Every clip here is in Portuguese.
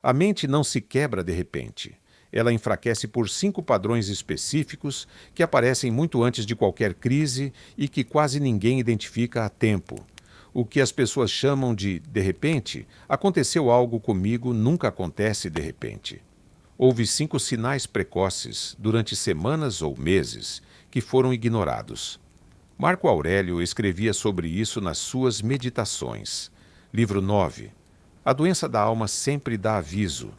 A mente não se quebra de repente. Ela enfraquece por 5 padrões específicos que aparecem muito antes de qualquer crise e que quase ninguém identifica a tempo. O que as pessoas chamam de repente, aconteceu algo comigo, nunca acontece de repente. Houve 5 sinais precoces, durante semanas ou meses, que foram ignorados. Marco Aurélio escrevia sobre isso nas suas Meditações. Livro 9. A doença da alma sempre dá aviso,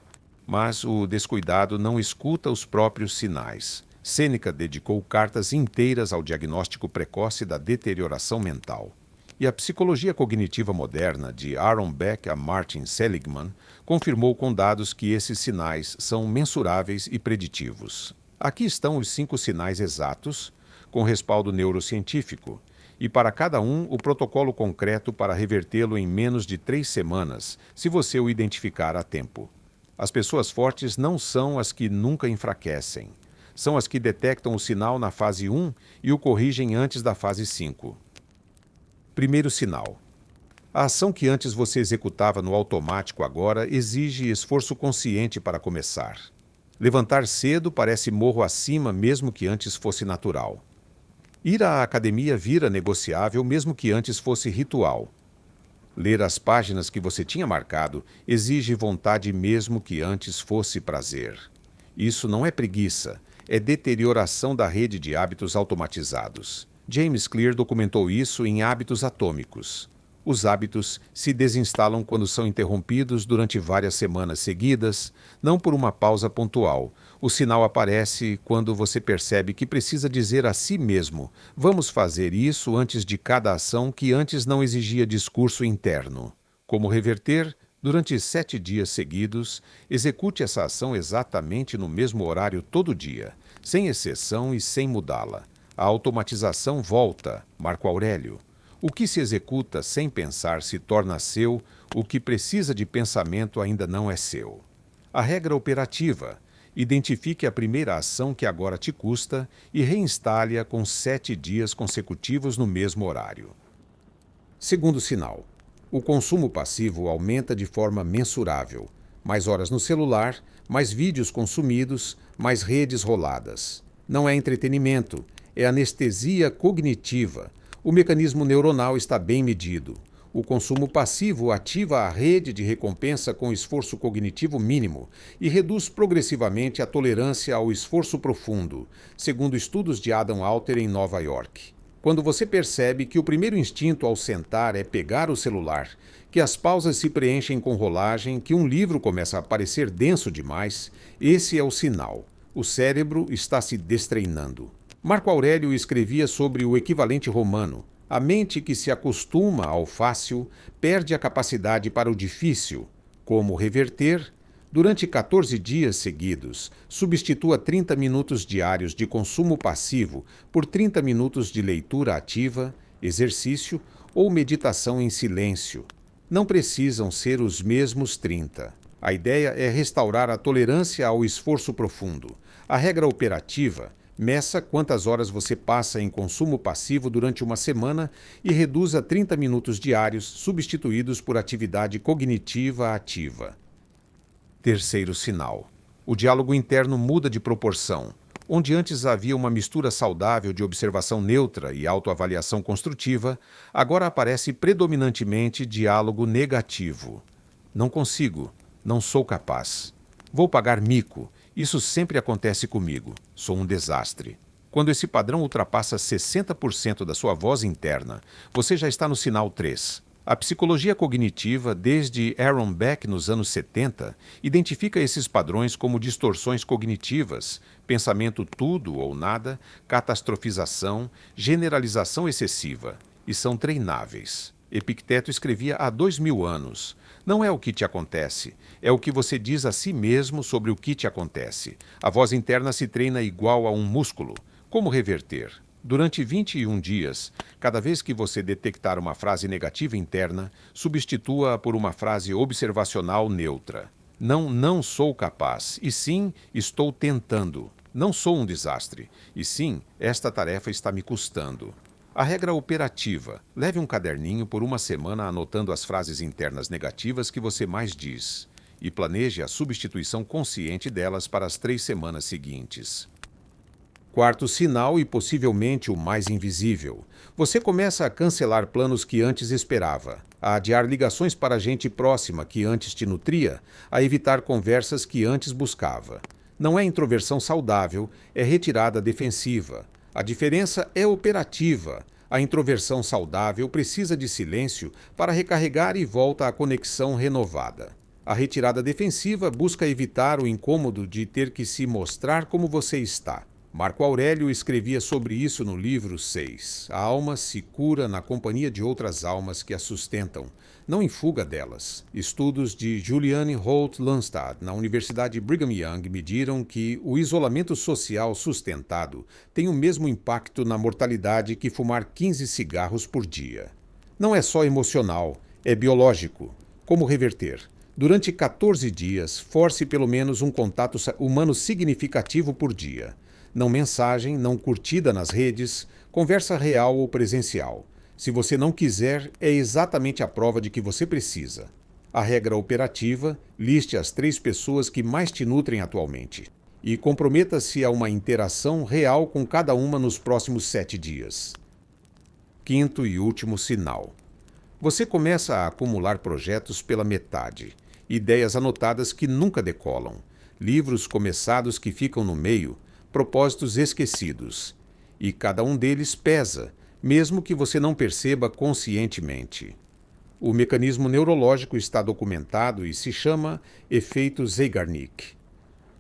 mas o descuidado não escuta os próprios sinais. Sêneca dedicou cartas inteiras ao diagnóstico precoce da deterioração mental. E a psicologia cognitiva moderna, de Aaron Beck a Martin Seligman, confirmou com dados que esses sinais são mensuráveis e preditivos. Aqui estão os 5 sinais exatos, com respaldo neurocientífico, e para cada um o protocolo concreto para revertê-lo em menos de 3 semanas, se você o identificar a tempo. As pessoas fortes não são as que nunca enfraquecem. São as que detectam o sinal na fase 1 e o corrigem antes da fase 5. Primeiro sinal. A ação que antes você executava no automático agora exige esforço consciente para começar. Levantar cedo parece morro acima mesmo que antes fosse natural. Ir à academia vira negociável mesmo que antes fosse ritual. Ler as páginas que você tinha marcado exige vontade mesmo que antes fosse prazer. Isso não é preguiça, é deterioração da rede de hábitos automatizados. James Clear documentou isso em Hábitos Atômicos. Os hábitos se desinstalam quando são interrompidos durante várias semanas seguidas, não por uma pausa pontual. O sinal aparece quando você percebe que precisa dizer a si mesmo: vamos fazer isso antes de cada ação que antes não exigia discurso interno. Como reverter? Durante 7 dias seguidos, execute essa ação exatamente no mesmo horário todo dia, sem exceção e sem mudá-la. A automatização volta, Marco Aurélio. O que se executa sem pensar se torna seu, o que precisa de pensamento ainda não é seu. A regra operativa. Identifique a primeira ação que agora te custa e reinstale-a com 7 dias consecutivos no mesmo horário. Segundo sinal. O consumo passivo aumenta de forma mensurável. Mais horas no celular, mais vídeos consumidos, mais redes roladas. Não é entretenimento, é anestesia cognitiva. O mecanismo neuronal está bem medido. O consumo passivo ativa a rede de recompensa com esforço cognitivo mínimo e reduz progressivamente a tolerância ao esforço profundo, segundo estudos de Adam Alter em Nova York. Quando você percebe que o primeiro instinto ao sentar é pegar o celular, que as pausas se preenchem com rolagem, que um livro começa a parecer denso demais, esse é o sinal. O cérebro está se destreinando. Marco Aurélio escrevia sobre o equivalente romano. A mente que se acostuma ao fácil perde a capacidade para o difícil. Como reverter? Durante 14 dias seguidos, substitua 30 minutos diários de consumo passivo por 30 minutos de leitura ativa, exercício ou meditação em silêncio. Não precisam ser os mesmos 30. A ideia é restaurar a tolerância ao esforço profundo. A regra operativa: meça quantas horas você passa em consumo passivo durante uma semana e reduza 30 minutos diários substituídos por atividade cognitiva ativa. Terceiro sinal. O diálogo interno muda de proporção. Onde antes havia uma mistura saudável de observação neutra e autoavaliação construtiva, agora aparece predominantemente diálogo negativo. Não consigo, não sou capaz. Vou pagar mico. Isso sempre acontece comigo. Sou um desastre. Quando esse padrão ultrapassa 60% da sua voz interna, você já está no sinal 3. A psicologia cognitiva, desde Aaron Beck nos anos 70, identifica esses padrões como distorções cognitivas, pensamento tudo ou nada, catastrofização, generalização excessiva, e são treináveis. Epicteto escrevia há 2000 anos. Não é o que te acontece, é o que você diz a si mesmo sobre o que te acontece. A voz interna se treina igual a um músculo. Como reverter? Durante 21 dias, cada vez que você detectar uma frase negativa interna, substitua-a por uma frase observacional neutra. Não sou capaz, e sim, estou tentando. Não sou um desastre, e sim, esta tarefa está me custando. A regra operativa: leve um caderninho por uma semana anotando as frases internas negativas que você mais diz. e planeje a substituição consciente delas para as 3 semanas seguintes. Quarto sinal, e possivelmente o mais invisível. Você começa a cancelar planos que antes esperava, a adiar ligações para gente próxima que antes te nutria, a evitar conversas que antes buscava. Não é introversão saudável, é retirada defensiva. A diferença é operativa. A introversão saudável precisa de silêncio para recarregar e volta à conexão renovada. A retirada defensiva busca evitar o incômodo de ter que se mostrar como você está. Marco Aurélio escrevia sobre isso no livro 6. A alma se cura na companhia de outras almas que a sustentam, não em fuga delas. Estudos de Juliane Holt-Lunstad, na Universidade Brigham Young, mediram que o isolamento social sustentado tem o mesmo impacto na mortalidade que fumar 15 cigarros por dia. Não é só emocional, é biológico. Como reverter? Durante 14 dias, force pelo menos um contato humano significativo por dia. Não mensagem, não curtida nas redes, conversa real ou presencial. Se você não quiser, é exatamente a prova de que você precisa. A regra operativa, liste as 3 pessoas que mais te nutrem atualmente. E comprometa-se a uma interação real com cada uma nos próximos 7 dias. Quinto e último sinal. Você começa a acumular projetos pela metade. Ideias anotadas que nunca decolam. Livros começados que ficam no meio. Propósitos esquecidos. E cada um deles pesa, mesmo que você não perceba conscientemente. O mecanismo neurológico está documentado e se chama efeito Zeigarnik.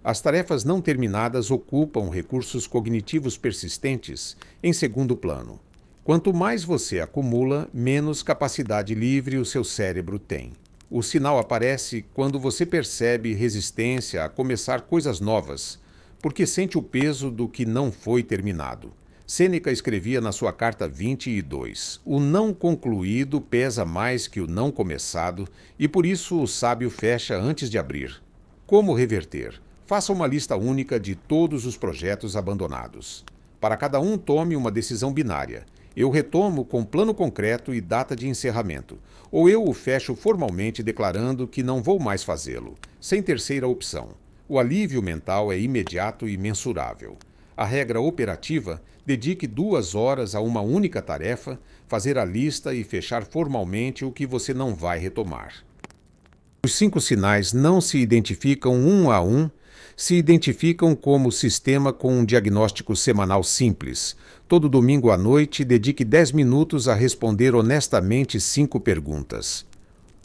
As tarefas não terminadas ocupam recursos cognitivos persistentes em segundo plano. Quanto mais você acumula, menos capacidade livre o seu cérebro tem. O sinal aparece quando você percebe resistência a começar coisas novas, porque sente o peso do que não foi terminado. Sêneca escrevia na sua carta 22, o não concluído pesa mais que o não começado, e por isso o sábio fecha antes de abrir. Como reverter? Faça uma lista única de todos os projetos abandonados. Para cada um, tome uma decisão binária. Eu retomo com plano concreto e data de encerramento, ou eu o fecho formalmente declarando que não vou mais fazê-lo, sem terceira opção. O alívio mental é imediato e mensurável. A regra operativa, dedique 2 horas a uma única tarefa, fazer a lista e fechar formalmente o que você não vai retomar. Os 5 sinais não se identificam um a um, se identificam como sistema com um diagnóstico semanal simples. Todo domingo à noite, dedique 10 minutos a responder honestamente 5 perguntas.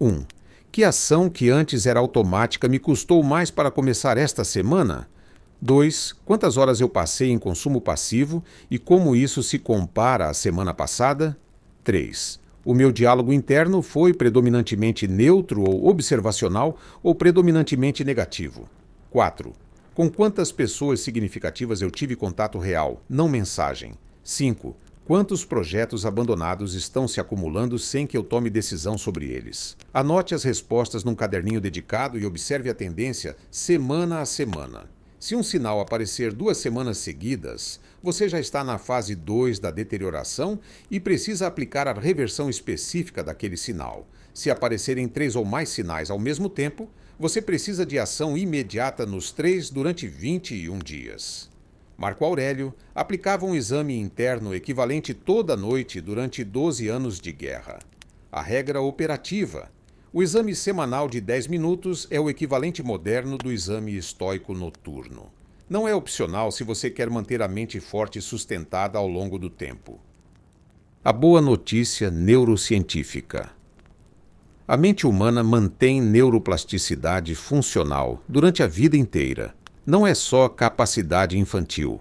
1. Que ação que antes era automática me custou mais para começar esta semana? 2. Quantas horas eu passei em consumo passivo e como isso se compara à semana passada? 3. O meu diálogo interno foi predominantemente neutro ou observacional ou predominantemente negativo? 4. Com quantas pessoas significativas eu tive contato real, não mensagem? 5. Quantos projetos abandonados estão se acumulando sem que eu tome decisão sobre eles? Anote as respostas num caderninho dedicado e observe a tendência semana a semana. Se um sinal aparecer 2 semanas seguidas, você já está na fase 2 da deterioração e precisa aplicar a reversão específica daquele sinal. Se aparecerem 3 ou mais sinais ao mesmo tempo, você precisa de ação imediata nos 3 durante 21 dias. Marco Aurélio aplicava um exame interno equivalente toda noite durante 12 anos de guerra. A regra operativa. O exame semanal de 10 minutos é o equivalente moderno do exame estoico noturno. Não é opcional se você quer manter a mente forte e sustentada ao longo do tempo. A boa notícia neurocientífica. A mente humana mantém neuroplasticidade funcional durante a vida inteira. Não é só capacidade infantil.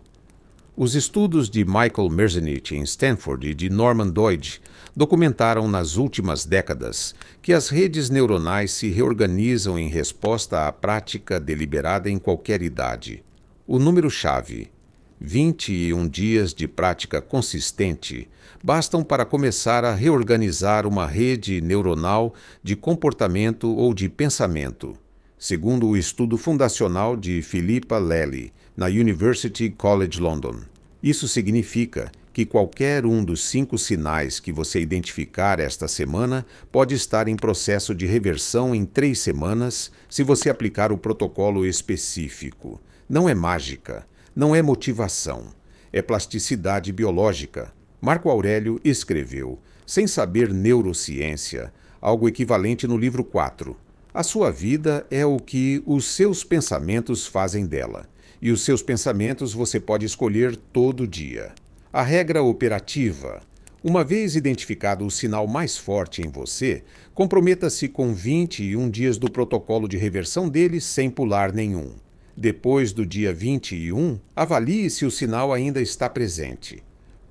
Os estudos de Michael Merzenich em Stanford e de Norman Doidge documentaram nas últimas décadas que as redes neuronais se reorganizam em resposta à prática deliberada em qualquer idade. O número-chave, 21 dias de prática consistente, bastam para começar a reorganizar uma rede neuronal de comportamento ou de pensamento, segundo o estudo fundacional de Philippa Lally, na University College London. Isso significa que qualquer um dos 5 sinais que você identificar esta semana pode estar em processo de reversão em 3 semanas se você aplicar o protocolo específico. Não é mágica, não é motivação, é plasticidade biológica. Marco Aurélio escreveu, sem saber neurociência, algo equivalente no livro 4. A sua vida é o que os seus pensamentos fazem dela, e os seus pensamentos você pode escolher todo dia. A regra operativa. Uma vez identificado o sinal mais forte em você, comprometa-se com 21 dias do protocolo de reversão dele sem pular nenhum. Depois do dia 21, avalie se o sinal ainda está presente.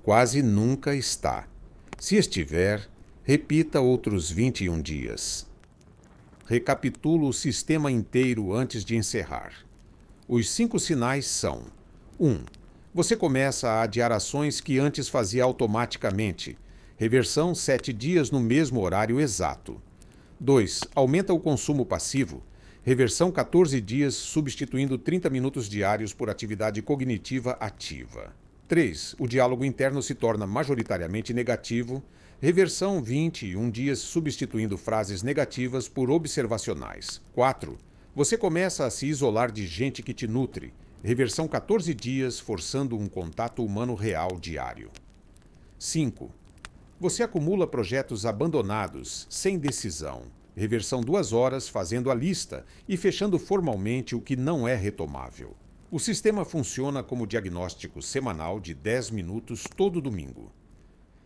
Quase nunca está. Se estiver, repita outros 21 dias. Recapitulo o sistema inteiro antes de encerrar. Os 5 sinais são: 1. Você começa a adiar ações que antes fazia automaticamente. Reversão 7 dias no mesmo horário exato. 2. Aumenta o consumo passivo. Reversão 14 dias, substituindo 30 minutos diários por atividade cognitiva ativa. 3. O diálogo interno se torna majoritariamente negativo. Reversão 21 dias, substituindo frases negativas por observacionais. 4. Você começa a se isolar de gente que te nutre. Reversão 14 dias, forçando um contato humano real diário. 5. Você acumula projetos abandonados, sem decisão. Reversão 2 horas, fazendo a lista e fechando formalmente o que não é retomável. O sistema funciona como diagnóstico semanal de 10 minutos todo domingo.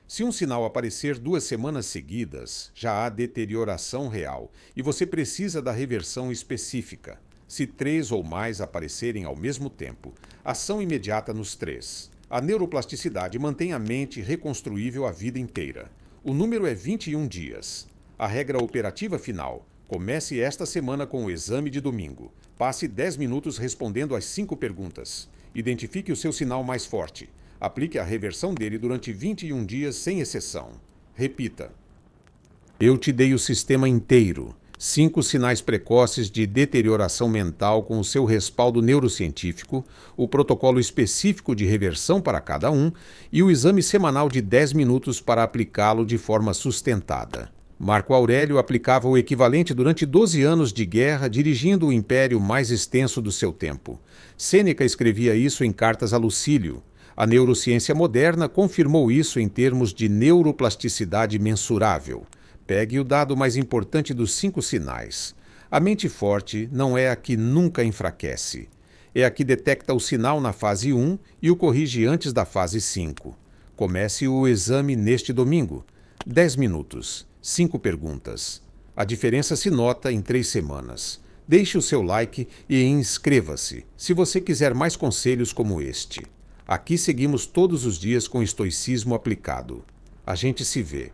Se um sinal aparecer 2 semanas seguidas, já há deterioração real e você precisa da reversão específica. Se 3 ou mais aparecerem ao mesmo tempo, ação imediata nos 3. A neuroplasticidade mantém a mente reconstruível a vida inteira. O número é 21 dias. A regra operativa final. Comece esta semana com o exame de domingo. Passe 10 minutos respondendo às 5 perguntas. Identifique o seu sinal mais forte. Aplique a reversão dele durante 21 dias sem exceção. Repita. Eu te dei o sistema inteiro. 5 sinais precoces de deterioração mental com o seu respaldo neurocientífico, o protocolo específico de reversão para cada um e o exame semanal de 10 minutos para aplicá-lo de forma sustentada. Marco Aurélio aplicava o equivalente durante 12 anos de guerra, dirigindo o império mais extenso do seu tempo. Sêneca escrevia isso em cartas a Lucílio. A neurociência moderna confirmou isso em termos de neuroplasticidade mensurável. Pegue o dado mais importante dos 5 sinais. A mente forte não é a que nunca enfraquece. É a que detecta o sinal na fase 1 e o corrige antes da fase 5. Comece o exame neste domingo. 10 minutos. 5 perguntas. A diferença se nota em 3 semanas. Deixe o seu like e inscreva-se, se você quiser mais conselhos como este. Aqui seguimos todos os dias com estoicismo aplicado. A gente se vê.